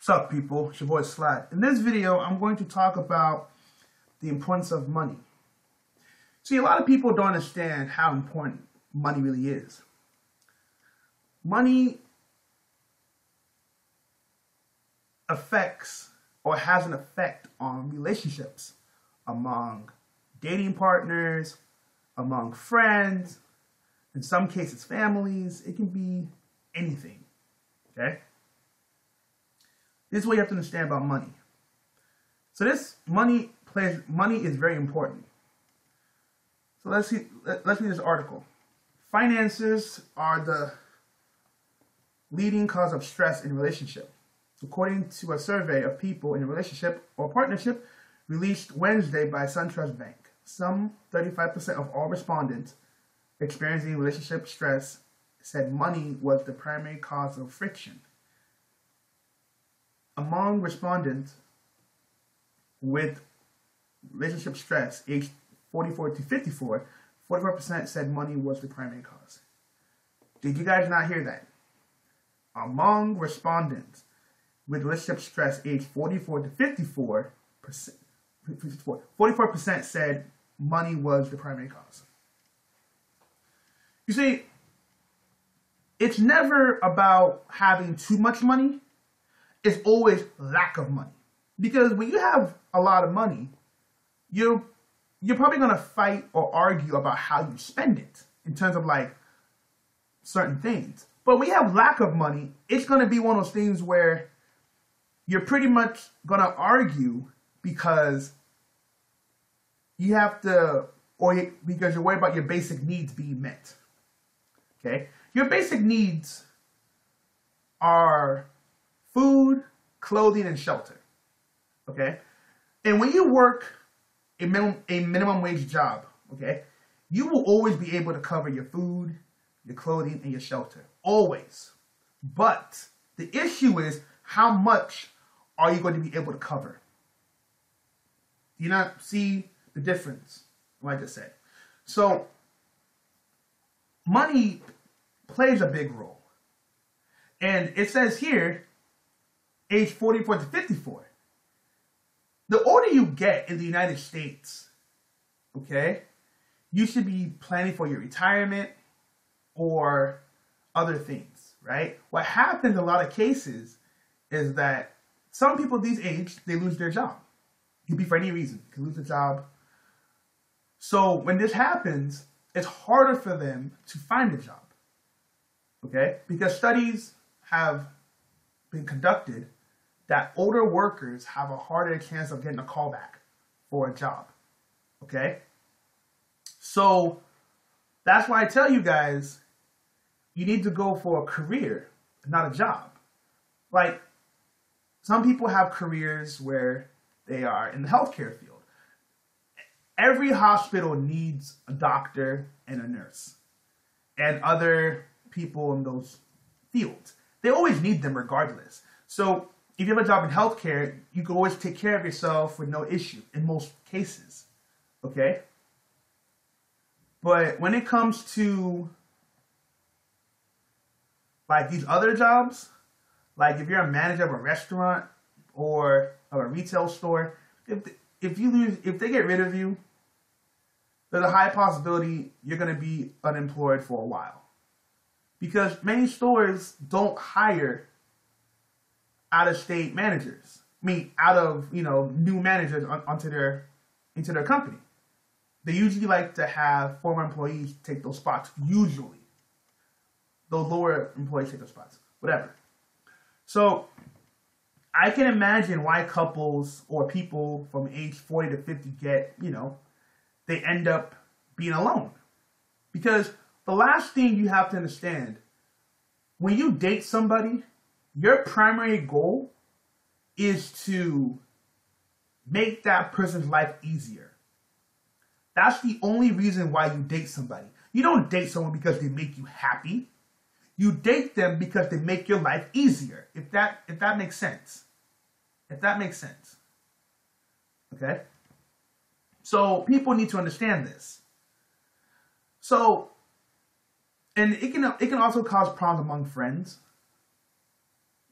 What's up, people? It's your boy Slide. In this video, I'm going to talk about the importance of money. See, a lot of people don't understand how important money really is. Money affects or has an effect on relationships among dating partners, among friends, in some cases families. It can be anything, okay? This is what you have to understand about money. So money is very important. So let's read this article. Finances are the leading cause of stress in a relationship. According to a survey of people in a relationship or partnership released Wednesday by SunTrust Bank, some 35% of all respondents experiencing relationship stress said money was the primary cause of friction. Among respondents with relationship stress aged 44 to 54, 44% said money was the primary cause. Did you guys not hear that? Among respondents with relationship stress aged 44 to 54, 44% said money was the primary cause. You see, it's never about having too much money. It's always lack of money. Because when you have a lot of money, you're probably going to fight or argue about how you spend it in terms of like certain things. But when you have lack of money, it's going to be one of those things where you're pretty much going to argue because you have to, or because you're worried about your basic needs being met. Okay? Your basic needs are food, clothing, and shelter. Okay? And when you work a minimum wage job, okay, you will always be able to cover your food, your clothing, and your shelter. Always. But the issue is, how much are you going to be able to cover? Do you not see the difference, like I said? So, money plays a big role. And it says here, age 44 to 54. The older you get in the United States, okay, you should be planning for your retirement or other things, right? What happens in a lot of cases is that some people these age, they lose their job. It could be for any reason. They could lose a job. So when this happens, it's harder for them to find a job, okay? Because studies have been conducted that older workers have a harder chance of getting a callback for a job, okay? So that's why I tell you guys, you need to go for a career, not a job. Like, some people have careers where they are in the healthcare field. Every hospital needs a doctor and a nurse and other people in those fields. They always need them regardless. So if you have a job in healthcare, you can always take care of yourself with no issue in most cases, okay? But when it comes to like these other jobs, like if you're a manager of a restaurant or of a retail store, if they get rid of you, there's a high possibility you're going to be unemployed for a while. Because many stores don't hire out-of-state managers. New managers into their company. They usually like to have former employees take those spots. Usually, those lower employees take those spots. Whatever. So I can imagine why couples or people from age 40 to 50 they end up being alone. Because the last thing you have to understand, when you date somebody, your primary goal is to make that person's life easier. That's the only reason why you date somebody. You don't date someone because they make you happy. You date them because they make your life easier. If that makes sense. If that makes sense. Okay? So people need to understand this. So, and it can also cause problems among friends.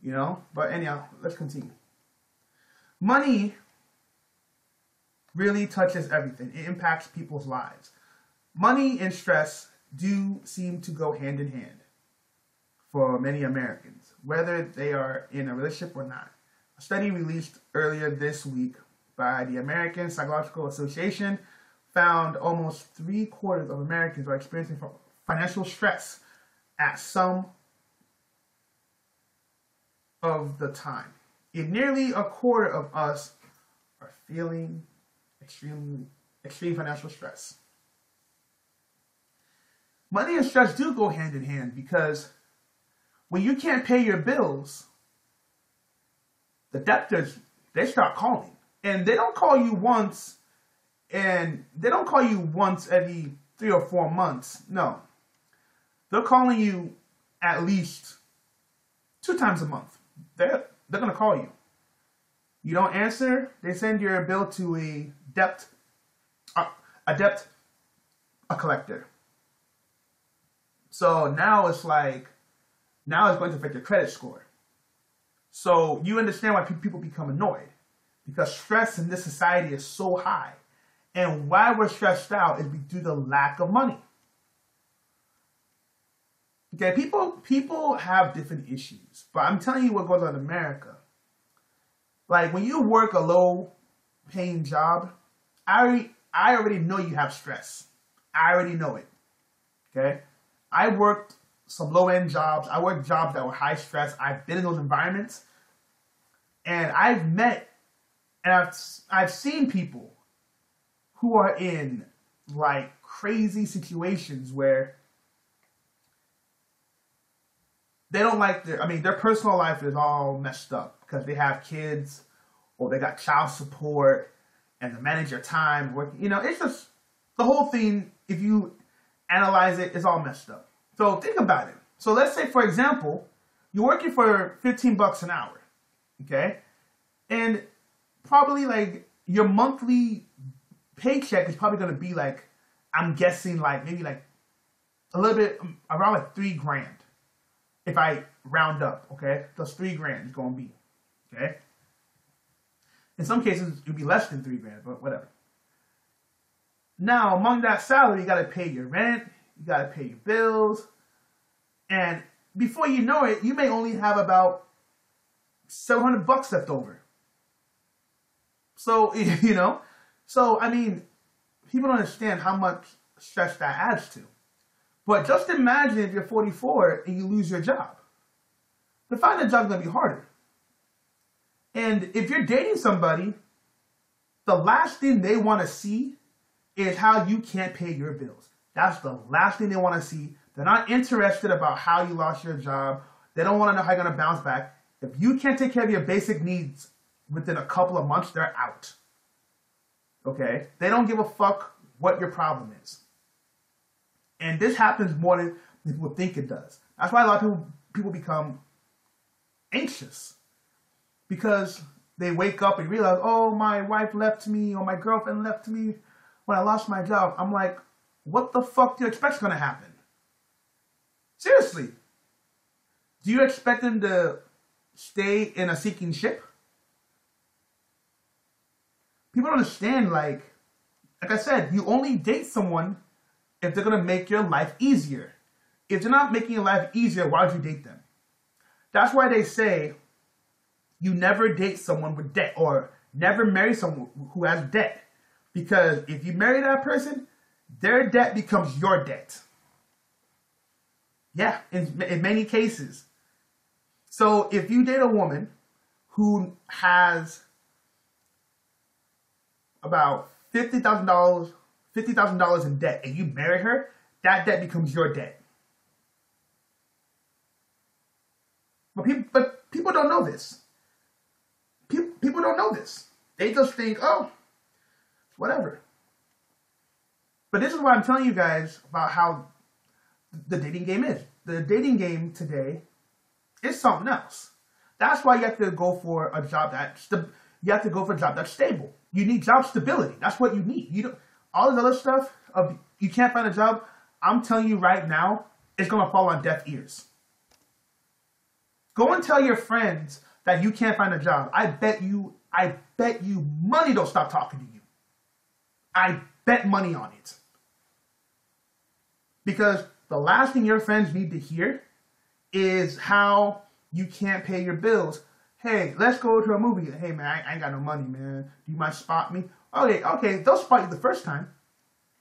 you know? But anyhow, let's continue. Money really touches everything. It impacts people's lives. Money and stress do seem to go hand in hand for many Americans, whether they are in a relationship or not. A study released earlier this week by the American Psychological Association found almost 3/4 of Americans are experiencing financial stress at some of the time. And nearly 1/4 of us are feeling extreme financial stress. Money and stress do go hand in hand because when you can't pay your bills, the debtors, they start calling. And they don't call you once, and they don't call you once every 3 or 4 months. No. They're calling you at least 2 times a month. They're going to call you. You don't answer, they send your bill to a debt collector. So now it's going to affect your credit score. So you understand why people become annoyed, because stress in this society is so high. And why we're stressed out is due to lack of money. Okay, people have different issues, but I'm telling you what goes on in America. Like when you work a low-paying job, I already know you have stress. I already know it. Okay, I worked some low-end jobs. I worked jobs that were high stress. I've been in those environments, and I've met and I've seen people who are in like crazy situations where they don't like their personal life is all messed up because they have kids or they got child support and they manage their time working. You know, it's just the whole thing. If you analyze it, it's all messed up. So think about it. So let's say, for example, you're working for $15 an hour, okay? And probably like your monthly paycheck is probably going to be like, I'm guessing like maybe like a little bit around like $3,000. If I round up, okay? That's $3,000 is going to be, okay? In some cases, it would be less than $3,000, but whatever. Now, among that salary, you got to pay your rent, you got to pay your bills, and before you know it, you may only have about $700 left over. So, you know, I mean, people don't understand how much stress that adds to. But just imagine if you're 44 and you lose your job. To find a job is going to be harder. And if you're dating somebody, the last thing they want to see is how you can't pay your bills. That's the last thing they want to see. They're not interested about how you lost your job. They don't want to know how you're going to bounce back. If you can't take care of your basic needs within a couple of months, they're out. Okay? They don't give a fuck what your problem is. And this happens more than people think it does. That's why a lot of people become anxious. Because they wake up and realize, oh, my wife left me or my girlfriend left me when I lost my job. I'm like, what the fuck do you expect is going to happen? Seriously. Do you expect them to stay in a sinking ship? People don't understand, like I said, you only date someone if they're going to make your life easier. If they're not making your life easier, why would you date them? That's why they say you never date someone with debt or never marry someone who has debt. Because if you marry that person, their debt becomes your debt. Yeah, in many cases. So if you date a woman who has about $50,000 in debt and you marry her, that debt becomes your debt. But people don't know this. People don't know this. They just think, oh, whatever. But this is why I'm telling you guys about how the dating game is. The dating game today is something else. That's why you have to go for a job that's stable. You need job stability. That's what you need. You don't, all this other stuff of you can't find a job. I'm telling you right now, it's gonna fall on deaf ears. Go and tell your friends that you can't find a job. I bet you money they'll stop talking to you. I bet money on it. Because the last thing your friends need to hear is how you can't pay your bills. Hey, let's go to a movie. Hey, man, I ain't got no money, man. Do you mind spot me? Okay, they'll spot you the first time.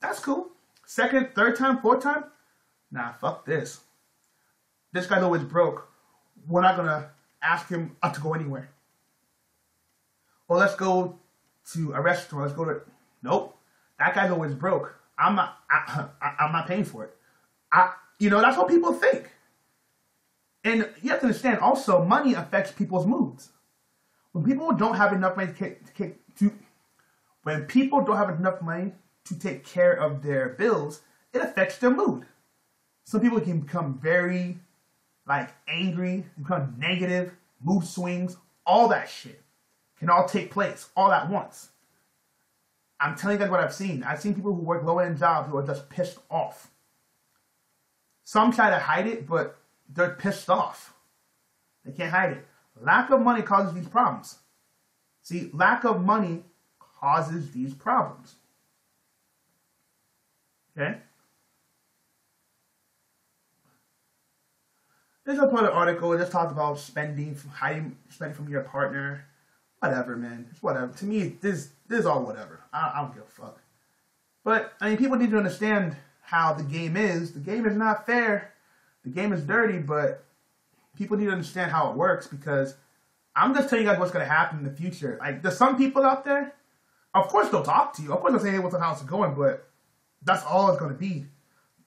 That's cool. Second, third time, fourth time? Nah, fuck this. This guy's always broke. We're not going to ask him to go anywhere. Or let's go to a restaurant. Let's go to... Nope. That guy's always broke. I'm not paying for it. That's what people think. And you have to understand also, money affects people's moods. When people don't have enough money to take care of their bills, it affects their mood. Some people can become very angry, become negative, mood swings, all that shit can all take place all at once. I'm telling you guys what I've seen. I've seen people who work low-end jobs who are just pissed off. Some try to hide it, but they're pissed off. They can't hide it. Lack of money causes these problems. See, lack of money causes these problems. Okay? There's a part of the article that just talks about spending from your partner. Whatever, man. It's whatever. To me, this is all whatever. I don't give a fuck. But, people need to understand how the game is. The game is not fair. The game is dirty, but people need to understand how it works, because I'm just telling you guys what's going to happen in the future. There's some people out there, of course they'll talk to you. Of course they'll say, hey, how's it going? But that's all it's going to be.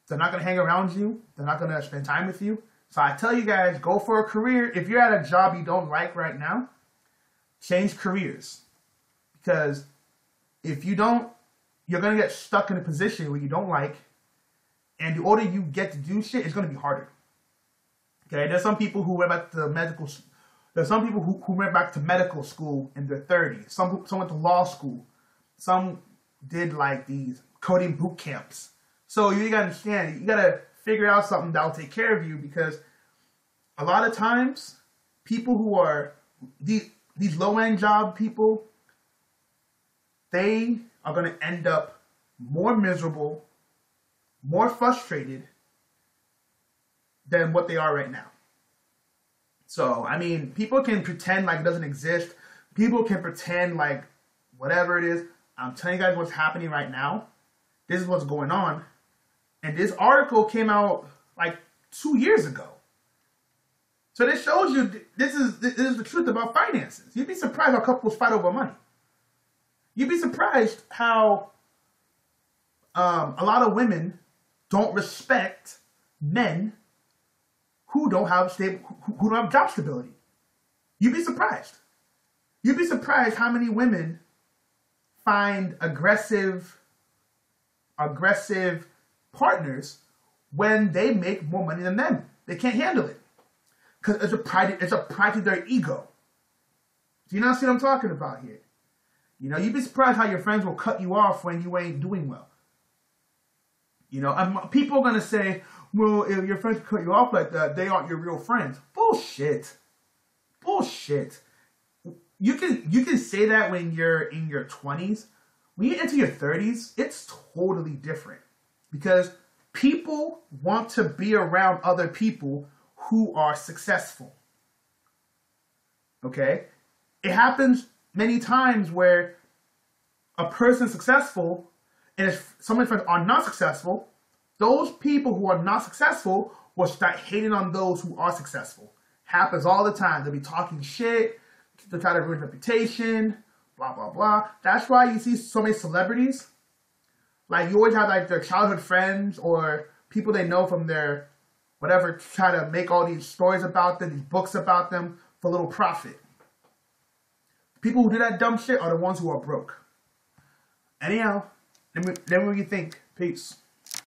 They're not going to hang around you. They're not going to spend time with you. So I tell you guys, go for a career. If you're at a job you don't like right now, change careers. Because if you don't, you're going to get stuck in a position where you don't like. And the older you get to do shit, it's going to be harder. Okay, there's some people who went back to medical. There's some people who went back to medical school in their 30s. Some went to law school. Some did these coding boot camps. So you gotta understand. You gotta figure out something that'll take care of you, because a lot of times people who are these low-end job people, they are gonna end up more miserable, more frustrated than what they are right now. So, people can pretend like it doesn't exist. People can pretend like whatever it is. I'm telling you guys what's happening right now. This is what's going on. And this article came out 2 years ago. So this shows you this is the truth about finances. You'd be surprised how couples fight over money. You'd be surprised how a lot of women don't respect men who don't have job stability. You'd be surprised. You'd be surprised how many women find aggressive partners when they make more money than them. They can't handle it because it's a pride to their ego. Do you not see what I'm talking about here? You'd be surprised how your friends will cut you off when you ain't doing well. People are gonna say, well, if your friends cut you off like that, they aren't your real friends. Bullshit. You can say that when you're in your 20s. When you enter your 30s, it's totally different, because people want to be around other people who are successful. Okay? It happens many times where a person's successful, and if some of my friends are not successful, those people who are not successful will start hating on those who are successful. Happens all the time. They'll be talking shit. They'll try to ruin reputation. Blah, blah, blah. That's why you see so many celebrities. You always have their childhood friends or people they know from their whatever try to make all these stories about them, these books about them for little profit. People who do that dumb shit are the ones who are broke. Anyhow, let me what you think. Peace.